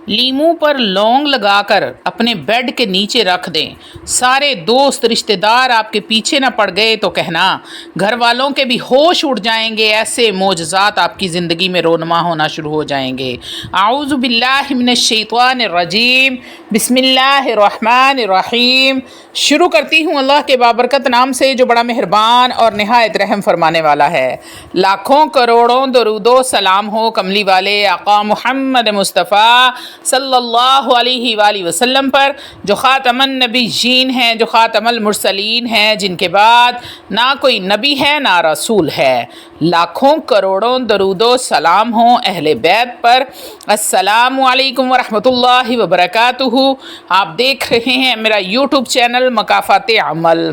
لیموں پر لونگ لگا کر اپنے بیڈ کے نیچے رکھ دیں۔ سارے دوست رشتہ دار آپ کے پیچھے نہ پڑ گئے تو کہنا، گھر والوں کے بھی ہوش اڑ جائیں گے، ایسے معجزات آپ کی زندگی میں رونما ہونا شروع ہو جائیں گے۔ اعوذ باللہ من الشیطان الرجیم، بسم اللہ الرحمن الرحیم۔ شروع کرتی ہوں اللہ کے بابرکت نام سے جو بڑا مہربان اور نہایت رحم فرمانے والا ہے۔ لاکھوں کروڑوں درود و سلام ہو کملی والے آقا محمد مصطفیٰ صلی اللہ علیہ وآلہ وسلم پر، جو خاتم النبیین ہیں، جو خاتم المرسلین ہیں، جن کے بعد نہ کوئی نبی ہے نہ رسول ہے۔ لاکھوں کروڑوں درود و سلام ہوں اہل بیت پر۔ السلام علیکم ورحمۃ اللہ وبرکاتہ۔ آپ دیکھ رہے ہیں میرا یوٹیوب چینل مکافات عمل۔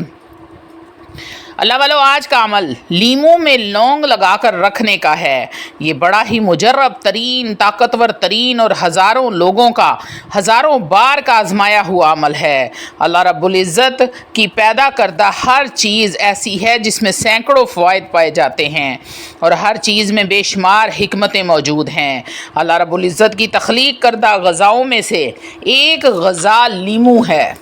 اللہ والو، آج کا عمل لیموں میں لونگ لگا کر رکھنے کا ہے۔ یہ بڑا ہی مجرب ترین، طاقتور ترین اور ہزاروں لوگوں کا ہزاروں بار کا آزمایا ہوا عمل ہے۔ اللہ رب العزت کی پیدا کردہ ہر چیز ایسی ہے جس میں سینکڑوں فوائد پائے جاتے ہیں اور ہر چیز میں بے شمار حکمتیں موجود ہیں۔ اللہ رب العزت کی تخلیق کردہ غذاؤں میں سے ایک غذا لیموں ہے۔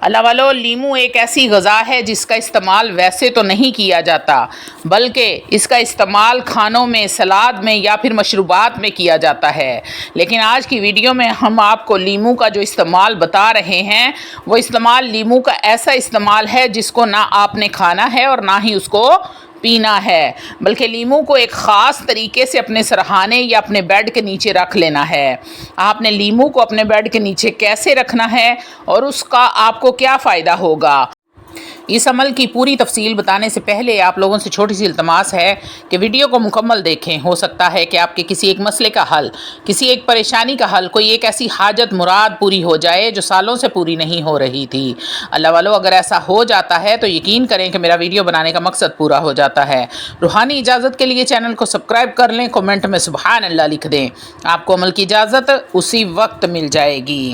اللہ والو، لیموں ایک ایسی غذا ہے جس کا استعمال ویسے تو نہیں کیا جاتا، بلکہ اس کا استعمال کھانوں میں، سلاد میں یا پھر مشروبات میں کیا جاتا ہے۔ لیکن آج کی ویڈیو میں ہم آپ کو لیموں کا جو استعمال بتا رہے ہیں، وہ استعمال لیموں کا ایسا استعمال ہے جس کو نہ آپ نے کھانا ہے اور نہ ہی اس کو پینا ہے، بلکہ لیموں کو ایک خاص طریقے سے اپنے سرہانے یا اپنے بیڈ کے نیچے رکھ لینا ہے۔ آپ نے لیموں کو اپنے بیڈ کے نیچے کیسے رکھنا ہے اور اس کا آپ کو کیا فائدہ ہوگا، اس عمل کی پوری تفصیل بتانے سے پہلے آپ لوگوں سے چھوٹی سی التماس ہے کہ ویڈیو کو مکمل دیکھیں۔ ہو سکتا ہے کہ آپ کے کسی ایک مسئلے کا حل، کسی ایک پریشانی کا حل، کوئی ایک ایسی حاجت مراد پوری ہو جائے جو سالوں سے پوری نہیں ہو رہی تھی۔ اللہ والو، اگر ایسا ہو جاتا ہے تو یقین کریں کہ میرا ویڈیو بنانے کا مقصد پورا ہو جاتا ہے۔ روحانی اجازت کے لیے چینل کو سبسکرائب کر لیں، کومنٹ میں سبحان اللہ لکھ دیں، آپ کو عمل کی اجازت اسی وقت مل جائے گی۔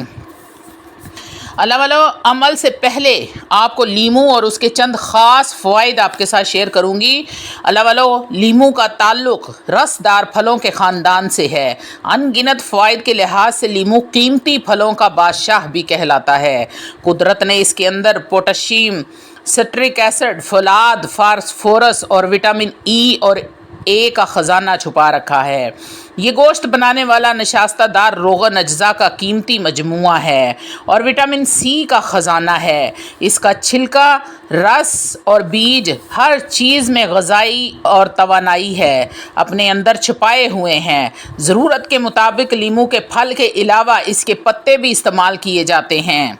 اللہ والو، عمل سے پہلے آپ کو لیموں اور اس کے چند خاص فوائد آپ کے ساتھ شیئر کروں گی۔ اللہ والو، لیموں کا تعلق رس دار پھلوں کے خاندان سے ہے۔ ان گنت فوائد کے لحاظ سے لیموں قیمتی پھلوں کا بادشاہ بھی کہلاتا ہے۔ قدرت نے اس کے اندر پوٹاشیم، سٹرک ایسڈ، فولاد، فاسفورس اور وٹامن ای اور اے کا خزانہ چھپا رکھا ہے۔ یہ گوشت بنانے والا نشاستہ دار روغن اجزاء کا قیمتی مجموعہ ہے اور وٹامن سی کا خزانہ ہے۔ اس کا چھلکا، رس اور بیج ہر چیز میں غذائی اور توانائی ہے اپنے اندر چھپائے ہوئے ہیں۔ ضرورت کے مطابق لیموں کے پھل کے علاوہ اس کے پتے بھی استعمال کیے جاتے ہیں۔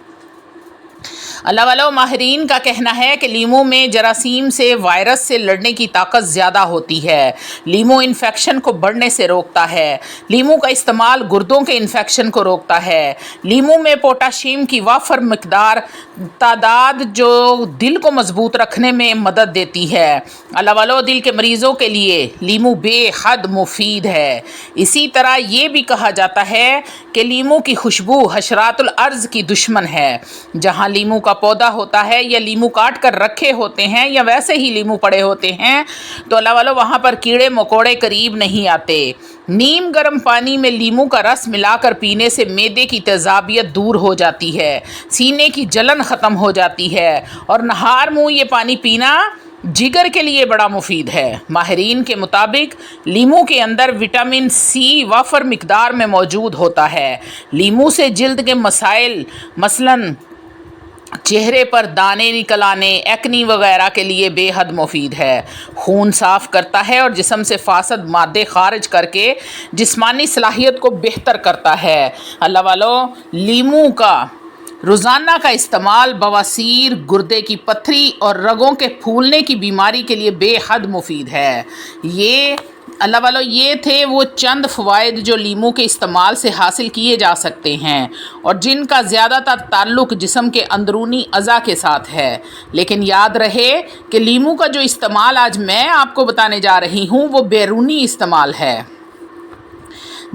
اللہ والو، ماہرین کا کہنا ہے کہ لیموں میں جراثیم سے، وائرس سے لڑنے کی طاقت زیادہ ہوتی ہے۔ لیموں انفیکشن کو بڑھنے سے روکتا ہے۔ لیموں کا استعمال گردوں کے انفیکشن کو روکتا ہے۔ لیموں میں پوٹاشیم کی وافر مقدار تعداد جو دل کو مضبوط رکھنے میں مدد دیتی ہے۔ اللہ والو، دل کے مریضوں کے لیے لیموں بے حد مفید ہے۔ اسی طرح یہ بھی کہا جاتا ہے کہ لیموں کی خوشبو حشرات الارض کی دشمن ہے۔ جہاں لیموں کا پودا ہوتا ہے یا لیموں کاٹ کر رکھے ہوتے ہیں یا ویسے ہی لیموں پڑے ہوتے ہیں تو اللہ والو وہاں پر کیڑے مکوڑے قریب نہیں آتے۔ نیم گرم پانی میں لیموں کا رس ملا کر پینے سے معدے کی تیزابیت دور ہو جاتی ہے، سینے کی جلن ختم ہو جاتی ہے اور نہار منہ یہ پانی پینا جگر کے لیے بڑا مفید ہے۔ ماہرین کے مطابق لیموں کے اندر وٹامن سی وافر مقدار میں موجود ہوتا ہے۔ لیموں سے جلد کے مسائل، مثلاً چہرے پر دانے نکل آنے، ایکنی وغیرہ کے لیے بے حد مفید ہے۔ خون صاف کرتا ہے اور جسم سے فاسد مادے خارج کر کے جسمانی صلاحیت کو بہتر کرتا ہے۔ اللہ والو، لیموں کا روزانہ کا استعمال بواسیر، گردے کی پتھری اور رگوں کے پھولنے کی بیماری کے لیے بے حد مفید ہے۔ اللہ والو، یہ تھے وہ چند فوائد جو لیموں کے استعمال سے حاصل کیے جا سکتے ہیں اور جن کا زیادہ تر تعلق جسم کے اندرونی اعضاء کے ساتھ ہے۔ لیکن یاد رہے کہ لیموں کا جو استعمال آج میں آپ کو بتانے جا رہی ہوں وہ بیرونی استعمال ہے۔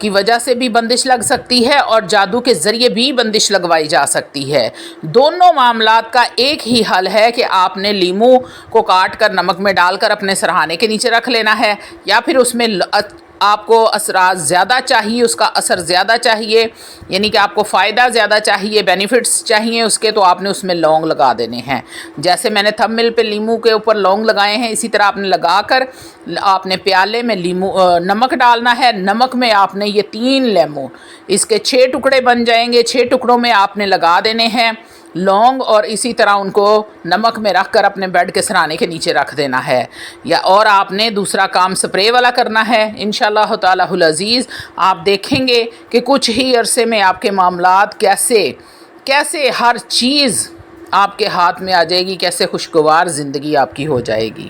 کی وجہ سے بھی بندش لگ سکتی ہے اور جادو کے ذریعے بھی بندش لگوائی جا سکتی ہے۔ دونوں معاملات کا ایک ہی حل ہے کہ آپ نے لیمو کو کاٹ کر نمک میں ڈال کر اپنے سرہانے کے نیچے رکھ لینا ہے، یا پھر اس میں آپ کو اثرات زیادہ چاہیے، اس کا اثر زیادہ چاہیے، یعنی کہ آپ کو فائدہ زیادہ چاہیے، بینیفٹس چاہیے اس کے، تو آپ نے اس میں لونگ لگا دینے ہیں۔ جیسے میں نے تھمبنیل پہ لیمو کے اوپر لونگ لگائے ہیں، اسی طرح آپ نے لگا کر آپ نے پیالے میں نمک ڈالنا ہے۔ نمک میں آپ نے یہ 3 لیمون، اس کے 6 ٹکڑے بن جائیں گے، 6 ٹکڑوں میں آپ نے لگا دینے ہیں لونگ، اور اسی طرح ان کو نمک میں رکھ کر اپنے بیڈ کے سرانے کے نیچے رکھ دینا ہے۔ اور آپ نے دوسرا کام سپرے والا کرنا ہے۔ انشاءاللہ تعالی العزیز آپ دیکھیں گے کہ کچھ ہی عرصے میں آپ کے معاملات کیسے ہر چیز آپ کے ہاتھ میں آ جائے گی، کیسے خوشگوار زندگی آپ کی ہو جائے گی۔